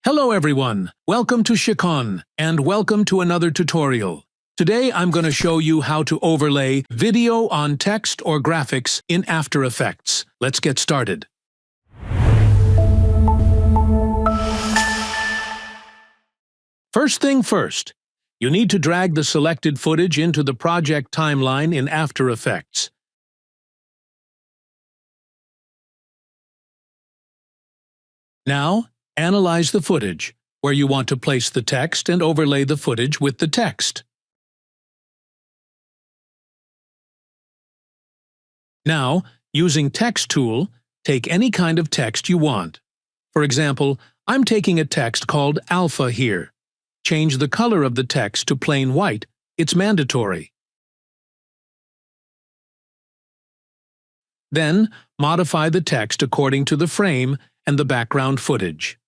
Hello everyone, welcome to Sikkhon, and welcome to another tutorial. Today I'm going to show you how to overlay video on text or graphics in After Effects. Let's get started. First thing first, you need to drag the selected footage into the project timeline in After Effects. Now, analyze the footage, where you want to place the text and overlay the footage with the text. Now, using Text tool, take any kind of text you want. For example, I'm taking a text called Alpha here. Change the color of the text to plain white. It's mandatory. Then, modify the text according to the frame and the background footage.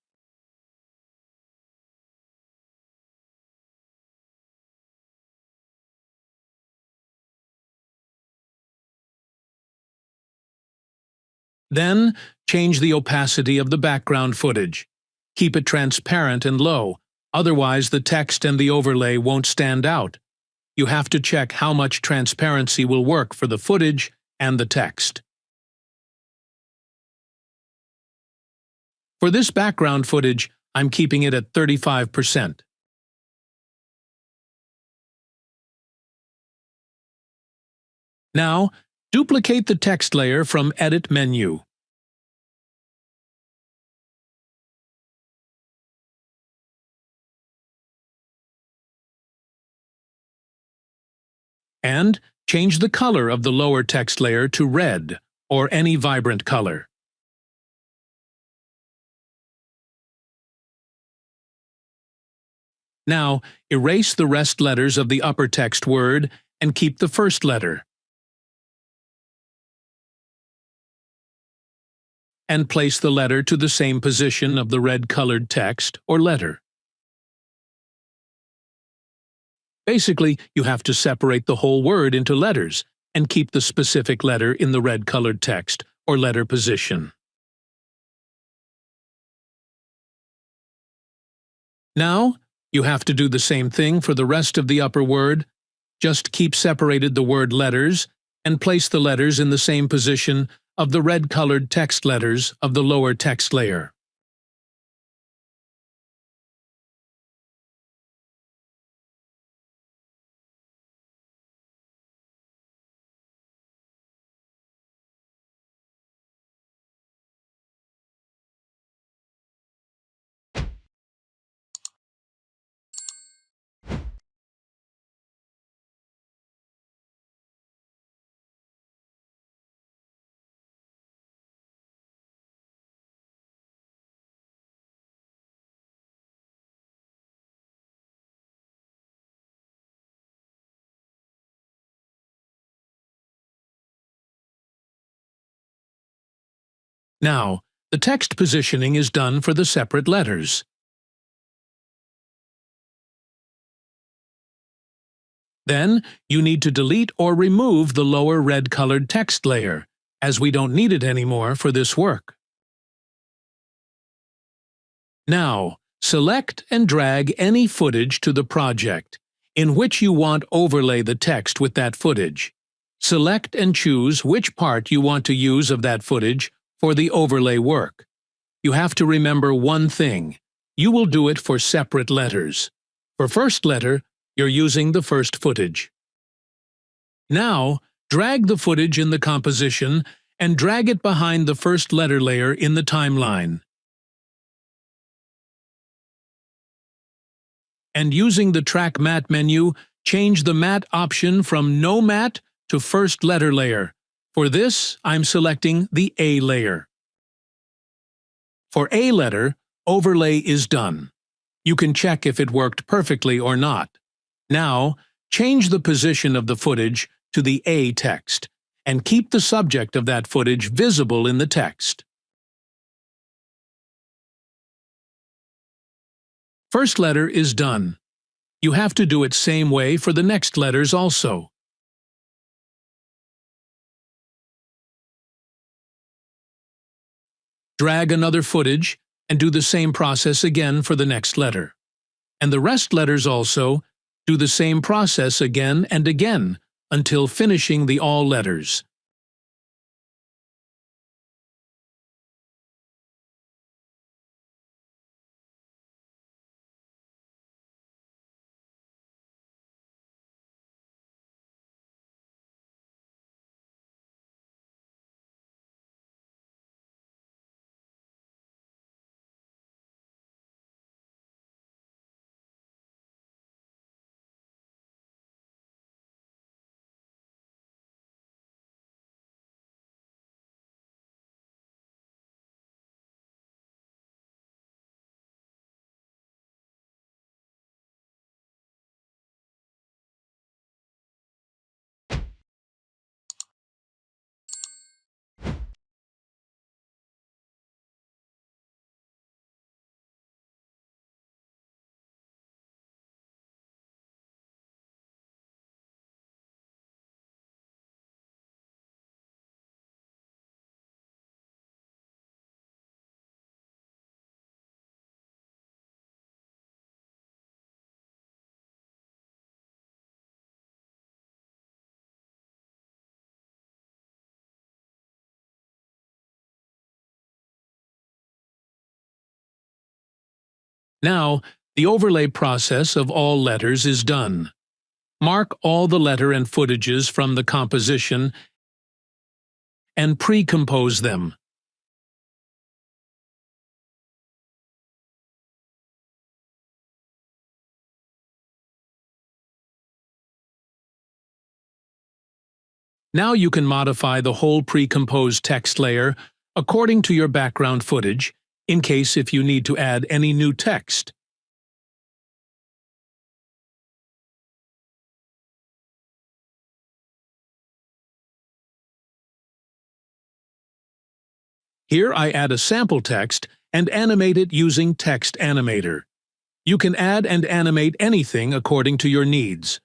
Then, change the opacity of the background footage. Keep it transparent and low, otherwise the text and the overlay won't stand out. You have to check how much transparency will work for the footage and the text. For this background footage, I'm keeping it at 35%. Now, duplicate the text layer from Edit menu. And change the color of the lower text layer to red, or any vibrant color. Now, erase the rest letters of the upper text word and keep the first letter. And place the letter to the same position of the red-colored text or letter. Basically, you have to separate the whole word into letters and keep the specific letter in the red-colored text or letter position. Now, you have to do the same thing for the rest of the upper word. Just keep separated the word letters and place the letters in the same position of the red-colored text letters of the lower text layer. Now, the text positioning is done for the separate letters. Then, you need to delete or remove the lower red-colored text layer, as we don't need it anymore for this work. Now, select and drag any footage to the project in which you want overlay the text with that footage. Select and choose which part you want to use of that footage for the overlay work. You have to remember one thing. You will do it for separate letters. For first letter, you're using the first footage. Now, drag the footage in the composition and drag it behind the first letter layer in the timeline. And using the Track Matte menu, change the matte option from No Matte to First Letter Layer. For this, I'm selecting the A layer. For A letter, overlay is done. You can check if it worked perfectly or not. Now, change the position of the footage to the A text, and keep the subject of that footage visible in the text. First letter is done. You have to do it same way for the next letters also. Drag another footage and do the same process again for the next letter. And the rest letters also, do the same process again and again until finishing the all letters. Now, the overlay process of all letters is done. Mark all the letter and footages from the composition and pre-compose them. Now you can modify the whole pre-composed text layer according to your background footage, in case if you need to add any new text. Here I add a sample text and animate it using Text Animator. You can add and animate anything according to your needs.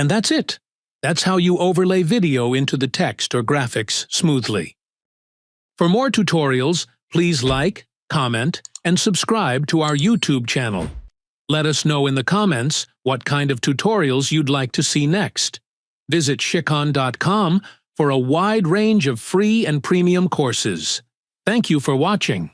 And that's it. That's how you overlay video into the text or graphics smoothly. For more tutorials, please like, comment, and subscribe to our YouTube channel. Let us know in the comments what kind of tutorials you'd like to see next. Visit Sikkhon.com for a wide range of free and premium courses. Thank you for watching.